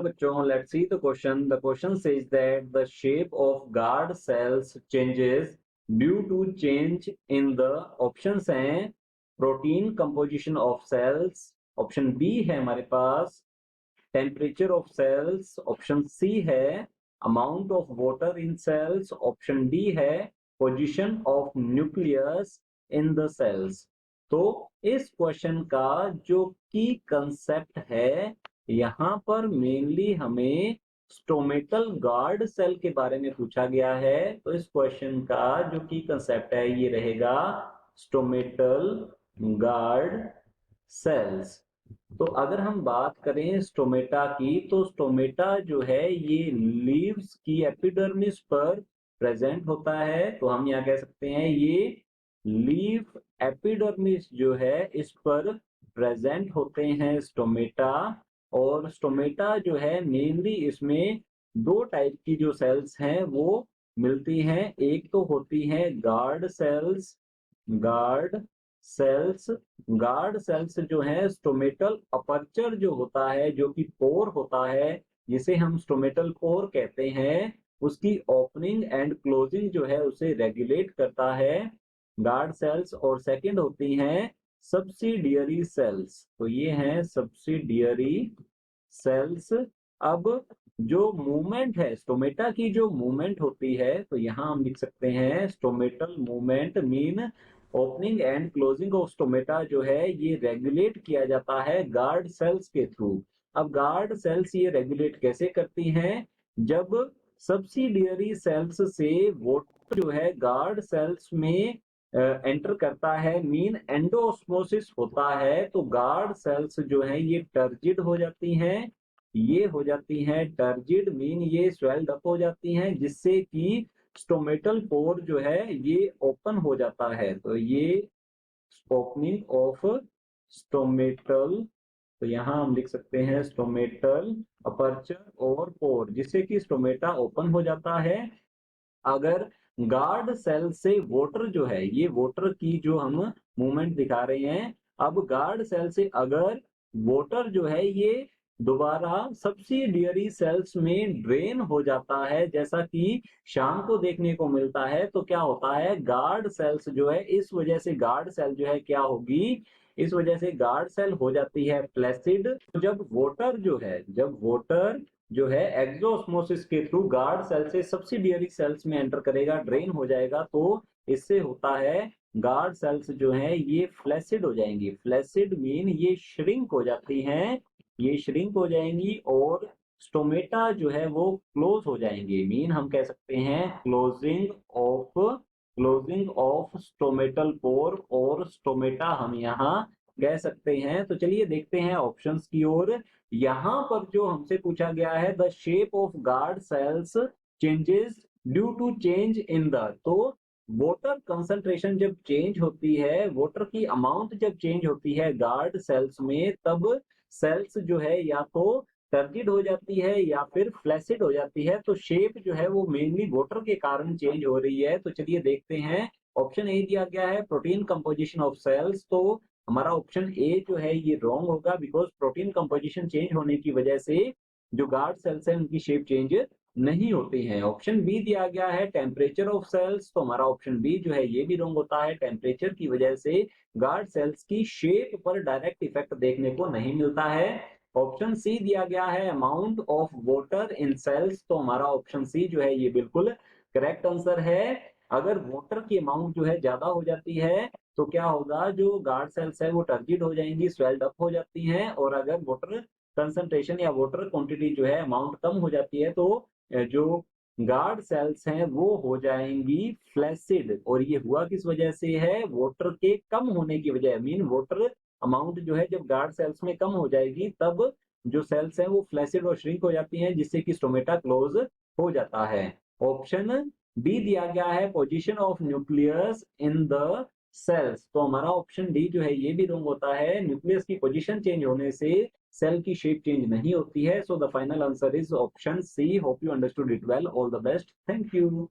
तो बच्चों let's see the question says that the shape of guard cells changes due to change in the options हैं protein composition of cells, option B है हमारे पास temperature of cells, option C है amount of water in cells, option D है position of nucleus in the cells. तो इस question का जो की कंसेप्ट है, यहाँ पर मेनली हमें स्टोमेटल गार्ड सेल के बारे में पूछा गया है। तो इस क्वेश्चन का जो की कंसेप्ट है ये रहेगा स्टोमेटल गार्ड सेल्स। तो अगर हम बात करें स्टोमेटा की, तो स्टोमेटा जो है ये लीव्स की एपिडर्मिस पर प्रेजेंट होता है। तो हम यहाँ कह सकते हैं ये लीफ एपिडर्मिस जो है इस पर प्रेजेंट होते हैं स्टोमेटा। और स्टोमेटा जो है मेनली इसमें दो टाइप की जो सेल्स हैं वो मिलती हैं। एक तो होती है guard cells, guard cells guard cells जो है स्टोमेटल अपर्चर जो होता है, जो कि पोर होता है जिसे हम स्टोमेटल पोर कहते हैं, उसकी ओपनिंग एंड क्लोजिंग जो है उसे रेगुलेट करता है गार्ड सेल्स। और सेकंड होती हैं सब्सिडियरी सेल्स। तो ये हैं सब्सिडियरी सेल्स। अब जो मूवमेंट है स्टोमेटा की, जो मूवमेंट होती है, तो यहाँ हम लिख सकते हैं stomatal movement mean opening and closing of stomata जो है ये रेगुलेट किया जाता है गार्ड सेल्स के थ्रू। अब गार्ड सेल्स ये रेगुलेट कैसे करती हैं? जब सब्सिडियरी सेल्स से वाटर जो है गार्ड सेल्स में एंटर करता है, मीन एंडोस्मोसिस होता है, तो गार्ड सेल्स जो है ये टर्जिड हो जाती हैं। ये हो जाती हैं टर्जिड मीन ये स्वेल्ड अप हो जाती हैं, जिससे कि स्टोमेटल पोर जो है ये ओपन हो जाता है। तो ये ओपनिंग ऑफ स्टोमेटल, तो यहाँ हम लिख सकते हैं स्टोमेटल अपर्चर और पोर, जिससे कि स्टोमेटा ओपन हो जाता है। अगर गार्ड सेल से वाटर जो है, ये वाटर की जो हम मूवमेंट दिखा रहे हैं, अब गार्ड सेल से अगर वाटर जो है ये दोबारा सब्सिडियरी सेल्स में ड्रेन हो जाता है, जैसा कि शाम को देखने को मिलता है, तो क्या होता है गार्ड सेल्स जो है, इस वजह से गार्ड सेल जो है क्या होगी, इस वजह से गार्ड सेल हो जाती है फ्लैसिड। जब वाटर जो है एक्सोस्मोसिस के थ्रू गार्ड सेल से सब्सिडियरी सेल्स में एंटर करेगा, ड्रेन हो जाएगा, तो इससे होता है गार्ड सेल्स जो है ये फ्लैसिड हो जाएंगी। फ्लैसिड मीन ये श्रिंक हो जाती हैं, ये श्रिंक हो जाएंगी और स्टोमेटा जो है वो क्लोज हो जाएंगे। मीन हम कह सकते हैं क्लोजिंग ऑफ स्टोमेटल पोर और स्टोमेटा हम यहाँ कह सकते हैं। तो चलिए देखते हैं ऑप्शंस की ओर। यहाँ पर जो हमसे पूछा गया है the shape of guard cells changes due to change in the, तो वाटर कंसंट्रेशन जब चेंज होती है, वाटर की अमाउंट जब चेंज होती है गार्ड सेल्स में, तब सेल्स जो है या तो टर्जिड हो जाती है या फिर फ्लैसिड हो जाती है। तो शेप जो है वो मेनली वाटर के कारण चेंज हो रही है। तो चलिए देखते हैं। ऑप्शन ए दिया गया है प्रोटीन कंपोजिशन ऑफ सेल्स, तो हमारा ऑप्शन ए जो है ये रॉन्ग होगा, बिकॉज प्रोटीन कंपोजिशन चेंज होने की वजह से जो गार्ड सेल्स हैं उनकी शेप चेंज नहीं होती है। ऑप्शन बी दिया गया है टेम्परेचर ऑफ सेल्स, तो हमारा ऑप्शन बी जो है ये भी रॉन्ग होता है। टेम्परेचर की वजह से गार्ड सेल्स की शेप पर डायरेक्ट इफेक्ट देखने को नहीं मिलता है। ऑप्शन सी दिया गया है amount of water in cells, तो हमारा ऑप्शन सी जो है ये बिल्कुल करेक्ट आंसर है। अगर वाटर की अमाउंट जो है ज्यादा हो जाती है तो क्या होगा, जो गार्ड सेल्स है वो टर्जिड हो जाएंगी, स्वेल्ड अप हो जाती हैं। और अगर वाटर कंसंट्रेशन या वाटर क्वांटिटी जो है अमाउंट कम हो जाती है, तो जो गार्ड सेल्स हैं वो हो जाएंगी फ्लैसिड। और ये हुआ किस वजह से है, वाटर के कम होने की वजह, मीन वाटर अमाउंट जो है जब गार्ड सेल्स में कम हो जाएगी तब जो सेल्स हैं वो फ्लैसिड और श्रिंक हो जाती हैं, जिससे कि स्टोमेटा क्लोज हो जाता है। ऑप्शन डी दिया गया है position of nucleus in the cells, तो हमारा ऑप्शन डी जो है ये भी रॉन्ग होता है। न्यूक्लियस की पोजीशन चेंज होने से सेल की शेप चेंज नहीं होती है। So the final answer is option C. Hope you understood it well. All the best. Thank you.